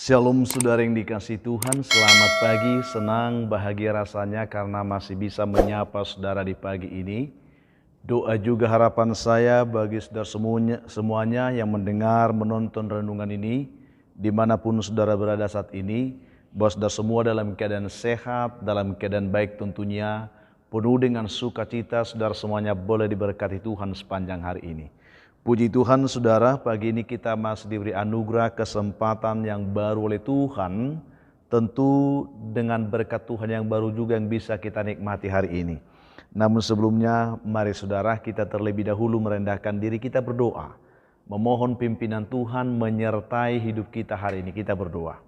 Shalom saudara yang dikasihi Tuhan, selamat pagi, senang bahagia rasanya karena masih bisa menyapa saudara di pagi ini. Doa juga harapan saya bagi saudara semuanya yang mendengar, menonton renungan ini, dimanapun saudara berada saat ini, bahwa saudara semua dalam keadaan sehat, dalam keadaan baik tentunya, penuh dengan sukacita, saudara semuanya boleh diberkati Tuhan sepanjang hari ini. Puji Tuhan saudara, pagi ini kita masih diberi anugerah kesempatan yang baru oleh Tuhan. Tentu dengan berkat Tuhan yang baru juga yang bisa kita nikmati hari ini. Namun sebelumnya mari saudara kita terlebih dahulu merendahkan diri, kita berdoa. Memohon pimpinan Tuhan menyertai hidup kita hari ini, kita berdoa.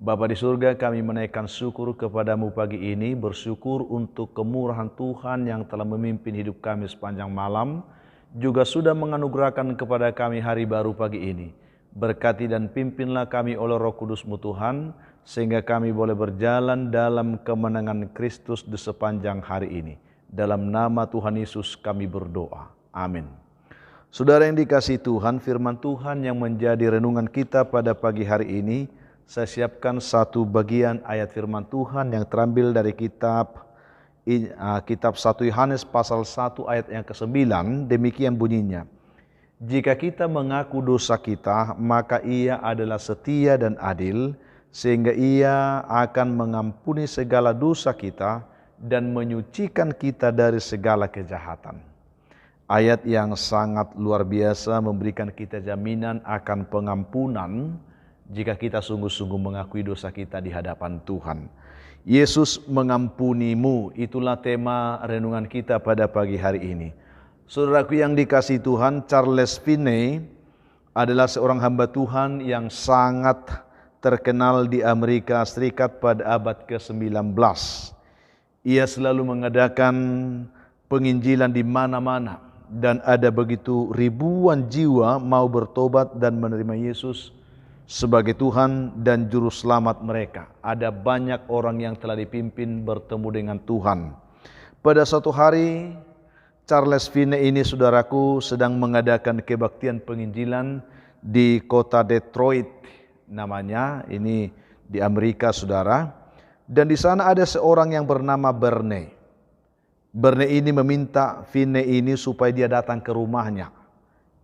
Bapa di surga, kami menaikkan syukur kepadamu pagi ini, bersyukur untuk kemurahan Tuhan yang telah memimpin hidup kami sepanjang malam, juga sudah menganugerahkan kepada kami hari baru pagi ini. Berkati dan pimpinlah kami oleh Roh Kudus-Mu Tuhan, sehingga kami boleh berjalan dalam kemenangan Kristus di sepanjang hari ini. Dalam nama Tuhan Yesus kami berdoa. Amin. Saudara yang dikasihi Tuhan, firman Tuhan yang menjadi renungan kita pada pagi hari ini, saya siapkan satu bagian ayat firman Tuhan yang terambil dari kitab 1 Yohanes pasal 1 ayat yang ke-9, demikian bunyinya. Jika kita mengaku dosa kita, maka Ia adalah setia dan adil, sehingga Ia akan mengampuni segala dosa kita dan menyucikan kita dari segala kejahatan. Ayat yang sangat luar biasa memberikan kita jaminan akan pengampunan jika kita sungguh-sungguh mengakui dosa kita di hadapan Tuhan. Yesus mengampunimu, itulah tema renungan kita pada pagi hari ini. Saudaraku yang dikasihi Tuhan, Charles Finney adalah seorang hamba Tuhan yang sangat terkenal di Amerika Serikat pada abad ke-19. Ia selalu mengadakan penginjilan di mana-mana dan ada begitu ribuan jiwa mau bertobat dan menerima Yesus sebagai Tuhan dan Juru Selamat mereka. Ada banyak orang yang telah dipimpin bertemu dengan Tuhan. Pada suatu hari, Charles Finney ini saudaraku sedang mengadakan kebaktian penginjilan di kota Detroit namanya, ini di Amerika saudara. Dan di sana ada seorang yang bernama Bernie. Bernie ini meminta Finney ini supaya dia datang ke rumahnya.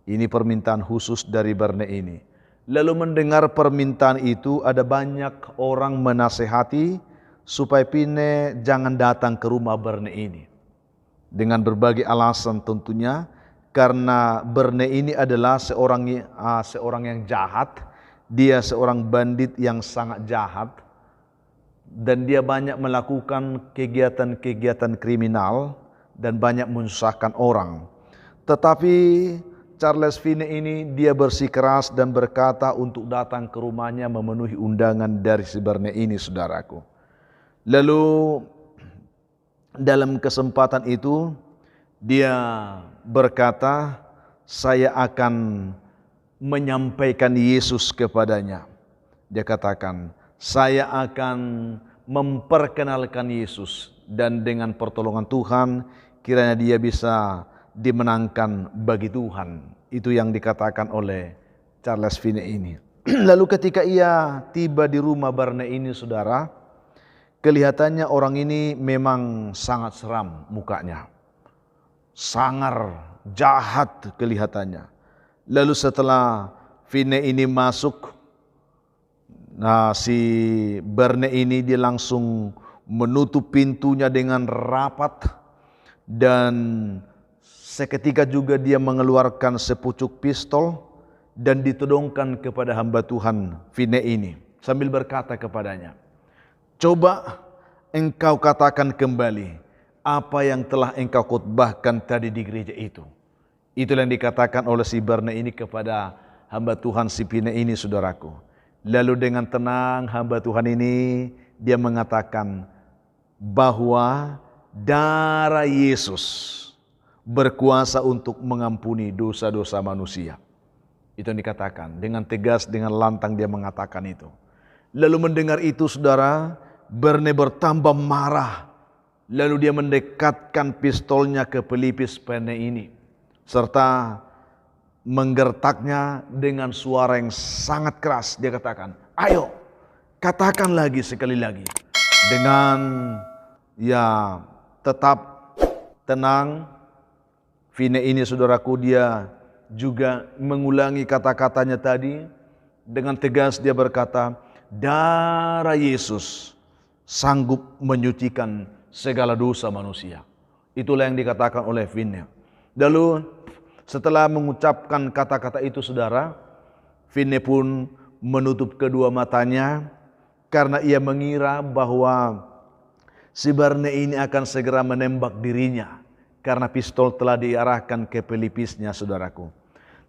Ini permintaan khusus dari Bernie ini. Lalu mendengar permintaan itu, ada banyak orang menasehati supaya Finney jangan datang ke rumah Bernie ini. Dengan berbagai alasan tentunya, karena Bernie ini adalah seorang yang jahat, dia seorang bandit yang sangat jahat, dan dia banyak melakukan kegiatan-kegiatan kriminal dan banyak menyusahkan orang. Tetapi Charles Finney ini dia bersikeras dan berkata untuk datang ke rumahnya memenuhi undangan dari si Bernie ini saudaraku. Lalu dalam kesempatan itu dia berkata, saya akan menyampaikan Yesus kepadanya. Dia katakan, saya akan memperkenalkan Yesus dan dengan pertolongan Tuhan kiranya dia bisa dimenangkan bagi Tuhan. Itu yang dikatakan oleh Charles Finney ini. Lalu ketika ia tiba di rumah Bernie ini saudara, kelihatannya orang ini memang sangat seram mukanya. Sangar, jahat kelihatannya. Lalu setelah Finney ini masuk, si Bernie ini dia langsung menutup pintunya dengan rapat dan seketika juga dia mengeluarkan sepucuk pistol dan ditodongkan kepada hamba Tuhan Finney ini sambil berkata kepadanya, coba engkau katakan kembali apa yang telah engkau khotbahkan tadi di gereja itu. Itulah yang dikatakan oleh si Bernie ini kepada hamba Tuhan si Finney ini saudaraku. Lalu dengan tenang hamba Tuhan ini dia mengatakan bahwa darah Yesus berkuasa untuk mengampuni dosa-dosa manusia. Itu yang dikatakan. Dengan tegas, dengan lantang dia mengatakan itu. Lalu mendengar itu saudara, Bernie bertambah marah. Lalu dia mendekatkan pistolnya ke pelipis Finney ini. Serta menggertaknya dengan suara yang sangat keras. Dia katakan, Ayo, katakan lagi sekali lagi. Dengan tetap tenang. Vine ini saudaraku, dia juga mengulangi kata-katanya tadi. Dengan tegas dia berkata, darah Yesus sanggup menyucikan segala dosa manusia. Itulah yang dikatakan oleh Vine. Lalu setelah mengucapkan kata-kata itu saudara, Vine pun menutup kedua matanya karena ia mengira bahwa si Barne ini akan segera menembak dirinya karena pistol telah diarahkan ke pelipisnya saudaraku.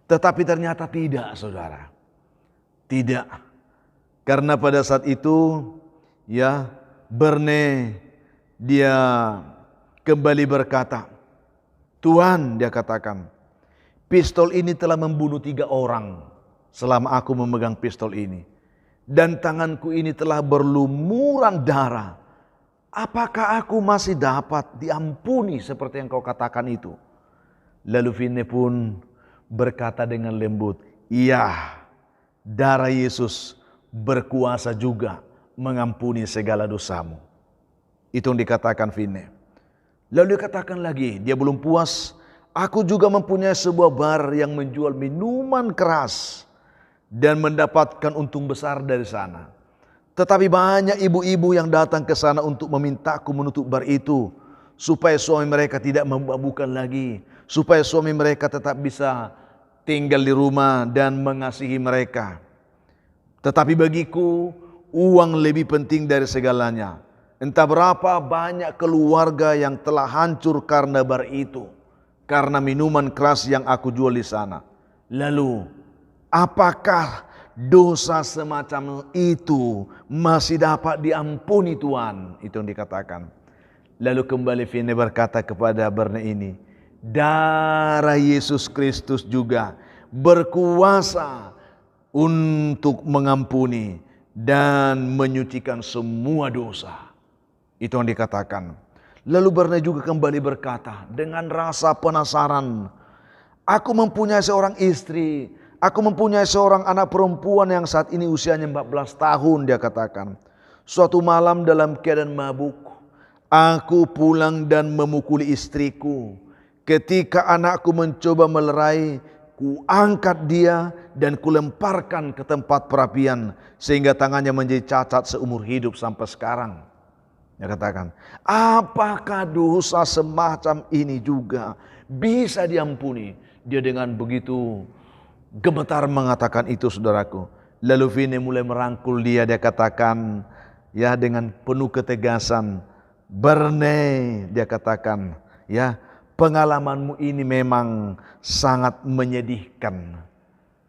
Tetapi ternyata tidak saudara. Tidak. Karena pada saat itu Barne dia kembali berkata, Tuhan, dia katakan, pistol ini telah membunuh 3 orang selama aku memegang pistol ini. Dan tanganku ini telah berlumuran darah. Apakah aku masih dapat diampuni seperti yang kau katakan itu? Lalu Vine pun berkata dengan lembut, iya, darah Yesus berkuasa juga mengampuni segala dosamu. Itu yang dikatakan Vine. Lalu dia katakan lagi, dia belum puas. Aku juga mempunyai sebuah bar yang menjual minuman keras dan mendapatkan untung besar dari sana. Tetapi banyak ibu-ibu yang datang ke sana untuk memintaku menutup bar itu, supaya suami mereka tidak memabukkan lagi, supaya suami mereka tetap bisa tinggal di rumah dan mengasihi mereka. Tetapi bagiku, uang lebih penting dari segalanya. Entah berapa banyak keluarga yang telah hancur karena bar itu, karena minuman keras yang aku jual di sana. Lalu, apakah dosa semacam itu masih dapat diampuni Tuhan? Itu yang dikatakan. Lalu kembali Vine berkata kepada Barne ini, darah Yesus Kristus juga berkuasa untuk mengampuni dan menyucikan semua dosa. Itu yang dikatakan. Lalu Barne juga kembali berkata dengan rasa penasaran, aku mempunyai seorang istri, aku mempunyai seorang anak perempuan yang saat ini usianya 14 tahun, dia katakan. Suatu malam dalam keadaan mabuk, aku pulang dan memukuli istriku. Ketika anakku mencoba melerai, ku angkat dia dan kulemparkan ke tempat perapian sehingga tangannya menjadi cacat seumur hidup sampai sekarang. Dia katakan, apakah dosa semacam ini juga bisa diampuni? Dia dengan begitu gemetar mengatakan itu saudaraku. Lalu Vine mulai merangkul dia katakan dengan penuh ketegasan, Barne, dia katakan, pengalamanmu ini memang sangat menyedihkan.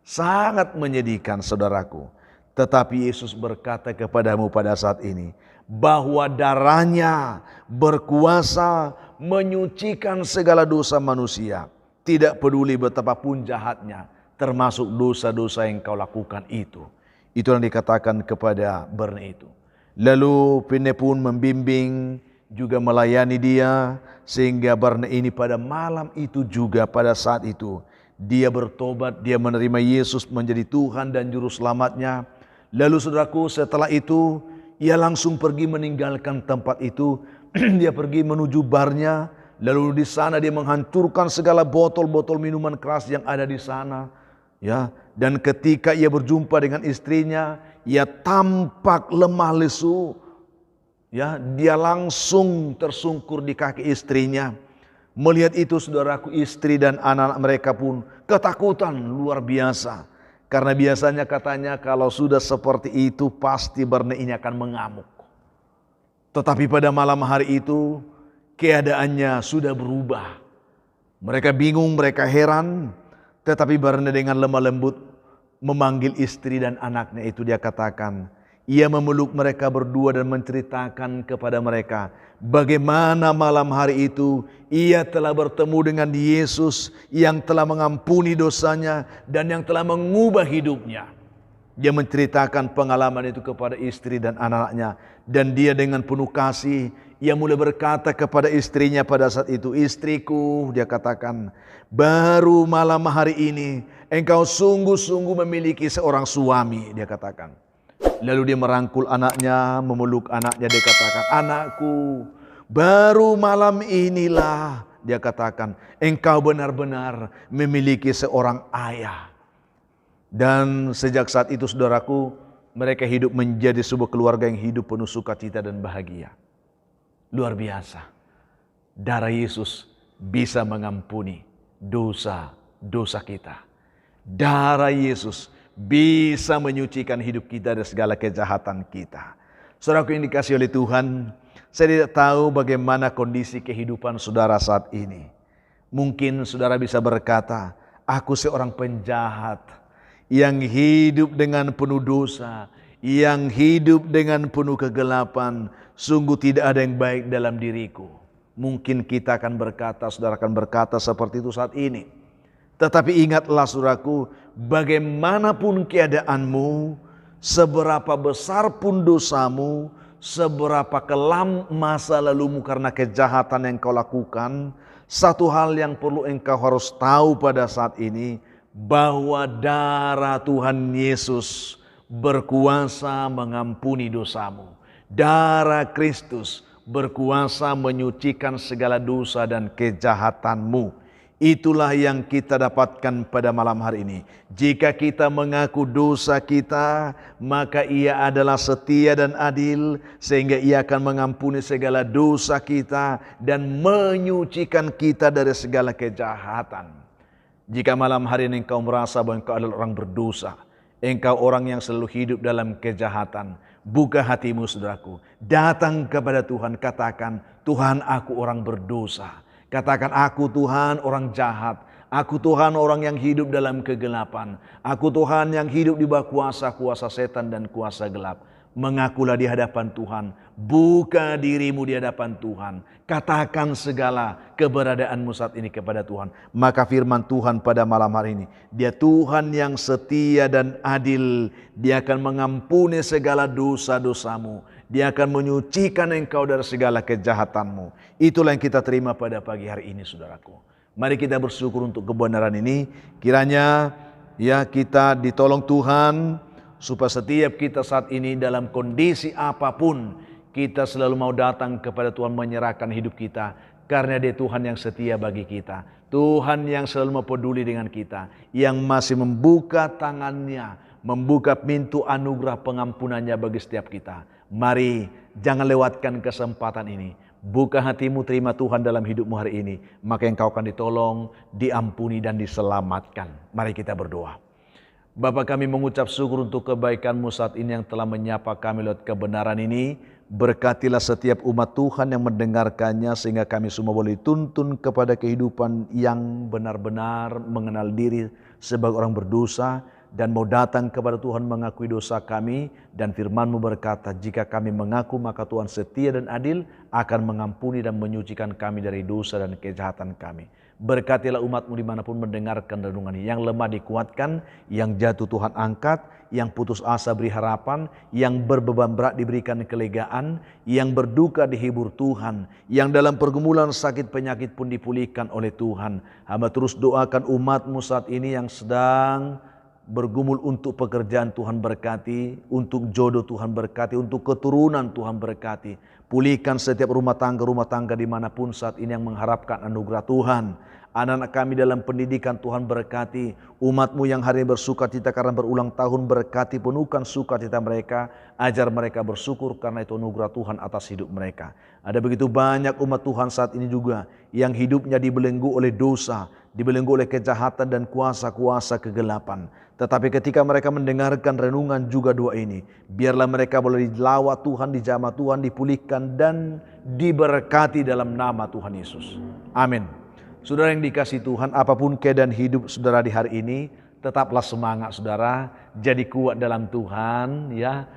Sangat menyedihkan saudaraku. Tetapi Yesus berkata kepadamu pada saat ini, bahwa darahnya berkuasa menyucikan segala dosa manusia. Tidak peduli betapapun jahatnya, termasuk dosa-dosa yang kau lakukan itu. Itu yang dikatakan kepada Barne itu. Lalu Vine pun membimbing, juga melayani dia, sehingga Barne ini pada malam itu juga pada saat itu, dia bertobat, dia menerima Yesus menjadi Tuhan dan Juru Selamatnya. Lalu saudaraku, setelah itu, ia langsung pergi meninggalkan tempat itu. Dia pergi menuju barnya. Lalu di sana dia menghancurkan segala botol-botol minuman keras yang ada di sana. Dan ketika ia berjumpa dengan istrinya, ia tampak lemah lesu. Dia langsung tersungkur di kaki istrinya. Melihat itu saudaraku, istri dan anak-anak mereka pun ketakutan luar biasa. Karena biasanya katanya kalau sudah seperti itu pasti Barne ini akan mengamuk. Tetapi pada malam hari itu keadaannya sudah berubah. Mereka bingung, mereka heran. Tetapi Barne dengan lemah lembut memanggil istri dan anaknya itu, dia katakan, ia memeluk mereka berdua dan menceritakan kepada mereka bagaimana malam hari itu ia telah bertemu dengan Yesus yang telah mengampuni dosanya dan yang telah mengubah hidupnya. Dia menceritakan pengalaman itu kepada istri dan anak-anaknya, dan dia dengan penuh kasih ia mulai berkata kepada istrinya pada saat itu, istriku, dia katakan, baru malam hari ini engkau sungguh-sungguh memiliki seorang suami, dia katakan. Lalu dia merangkul anaknya, memeluk anaknya, dia katakan, "Anakku, baru malam inilah," dia katakan, "engkau benar-benar memiliki seorang ayah." Dan sejak saat itu saudaraku, mereka hidup menjadi sebuah keluarga yang hidup penuh sukacita dan bahagia. Luar biasa. Darah Yesus bisa mengampuni dosa-dosa kita. Darah Yesus bisa menyucikan hidup kita dari segala kejahatan kita. Saudaraku yang dikasihi oleh Tuhan, saya tidak tahu bagaimana kondisi kehidupan saudara saat ini. Mungkin saudara bisa berkata, "Aku seorang penjahat yang hidup dengan penuh dosa, yang hidup dengan penuh kegelapan. Sungguh tidak ada yang baik dalam diriku." Mungkin kita akan berkata, saudara akan berkata seperti itu saat ini. Tetapi ingatlah saudaraku, bagaimanapun keadaanmu, seberapa besar pun dosamu, seberapa kelam masa lalumu karena kejahatan yang kau lakukan, satu hal yang perlu engkau harus tahu pada saat ini, bahwa darah Tuhan Yesus berkuasa mengampuni dosamu. Darah Kristus berkuasa menyucikan segala dosa dan kejahatanmu. Itulah yang kita dapatkan pada malam hari ini. Jika kita mengaku dosa kita, maka Ia adalah setia dan adil, sehingga Ia akan mengampuni segala dosa kita dan menyucikan kita dari segala kejahatan. Jika malam hari ini engkau merasa bahwa engkau adalah orang berdosa, engkau orang yang selalu hidup dalam kejahatan, buka hatimu saudaraku, datang kepada Tuhan, katakan, "Tuhan, aku orang berdosa." Katakan, "Aku Tuhan orang jahat, aku Tuhan orang yang hidup dalam kegelapan, aku Tuhan yang hidup di bawah kuasa setan dan kuasa gelap." Mengakulah di hadapan Tuhan, buka dirimu di hadapan Tuhan, katakan segala keberadaanmu saat ini kepada Tuhan. Maka firman Tuhan pada malam hari ini, Dia Tuhan yang setia dan adil. Dia akan mengampuni segala dosa-dosamu, Dia akan menyucikan engkau dari segala kejahatanmu. Itulah yang kita terima pada pagi hari ini saudaraku. Mari kita bersyukur untuk kebenaran ini. Kiranya ya kita ditolong Tuhan, supaya setiap kita saat ini dalam kondisi apapun, kita selalu mau datang kepada Tuhan menyerahkan hidup kita. Karena Dia Tuhan yang setia bagi kita. Tuhan yang selalu peduli dengan kita. Yang masih membuka tangannya, membuka pintu anugerah pengampunannya bagi setiap kita. Mari jangan lewatkan kesempatan ini. Buka hatimu, terima Tuhan dalam hidupmu hari ini. Maka engkau akan ditolong, diampuni dan diselamatkan. Mari kita berdoa. Bapa, kami mengucap syukur untuk kebaikan-Mu saat ini yang telah menyapa kami lewat kebenaran ini. Berkatilah setiap umat Tuhan yang mendengarkannya, sehingga kami semua boleh tuntun kepada kehidupan yang benar-benar mengenal diri sebagai orang berdosa, dan mau datang kepada Tuhan mengakui dosa kami. Dan firman-Mu berkata, jika kami mengaku, maka Tuhan setia dan adil akan mengampuni dan menyucikan kami dari dosa dan kejahatan kami. Berkatilah umat-Mu dimanapun mendengarkan renungan ini. Yang lemah dikuatkan, yang jatuh Tuhan angkat, yang putus asa beri harapan, yang berbeban berat diberikan kelegaan, yang berduka dihibur Tuhan, yang dalam pergumulan sakit penyakit pun dipulihkan oleh Tuhan. Hamba terus doakan umat-Mu saat ini yang sedang bergumul untuk pekerjaan, Tuhan berkati, untuk jodoh Tuhan berkati, untuk keturunan Tuhan berkati. Pulihkan setiap rumah tangga dimanapun saat ini yang mengharapkan anugerah Tuhan. Anak-anak kami dalam pendidikan Tuhan berkati. Umat-Mu yang hari ini bersukacita karena berulang tahun berkati, penuhkan sukacita mereka. Ajar mereka bersyukur karena itu anugerah Tuhan atas hidup mereka. Ada begitu banyak umat Tuhan saat ini juga yang hidupnya dibelenggu oleh dosa, dibelenggu oleh kejahatan dan kuasa-kuasa kegelapan. Tetapi ketika mereka mendengarkan renungan juga doa ini, biarlah mereka boleh dilawat Tuhan, dijamah Tuhan, dipulihkan dan diberkati dalam nama Tuhan Yesus. Amin. Saudara yang dikasihi Tuhan, apapun keadaan hidup saudara di hari ini, tetaplah semangat saudara, jadi kuat dalam Tuhan ya.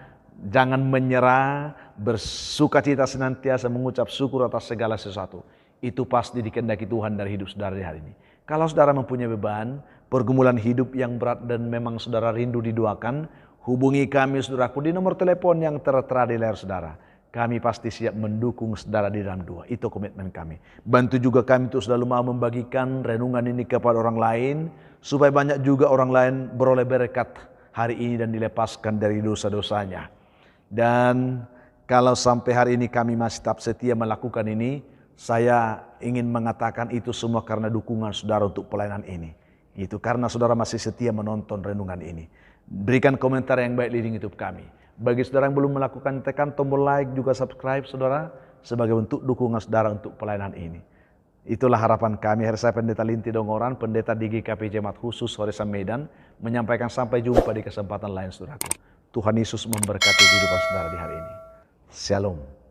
Jangan menyerah, bersukacita senantiasa, mengucap syukur atas segala sesuatu. Itu pasti dikehendaki Tuhan dari hidup saudara di hari ini. Kalau saudara mempunyai beban, pergumulan hidup yang berat dan memang saudara rindu didoakan, hubungi kami saudaraku di nomor telepon yang tertera di layar saudara. Kami pasti siap mendukung saudara di dalam doa. Itu komitmen kami. Bantu juga kami untuk selalu mau membagikan renungan ini kepada orang lain, supaya banyak juga orang lain beroleh berkat hari ini dan dilepaskan dari dosa-dosanya. Dan kalau sampai hari ini kami masih tetap setia melakukan ini, saya ingin mengatakan itu semua karena dukungan saudara untuk pelayanan ini. Itu karena saudara masih setia menonton renungan ini. Berikan komentar yang baik di link YouTube kami. Bagi saudara yang belum melakukan, tekan tombol like juga subscribe saudara sebagai bentuk dukungan saudara untuk pelayanan ini. Itulah harapan kami. Saya Pendeta Linti Dongoran, Pendeta di GKP Jemaat Khusus Horesan Medan, menyampaikan sampai jumpa di kesempatan lain saudaraku. Tuhan Yesus memberkati kehidupan saudara di hari ini. Shalom.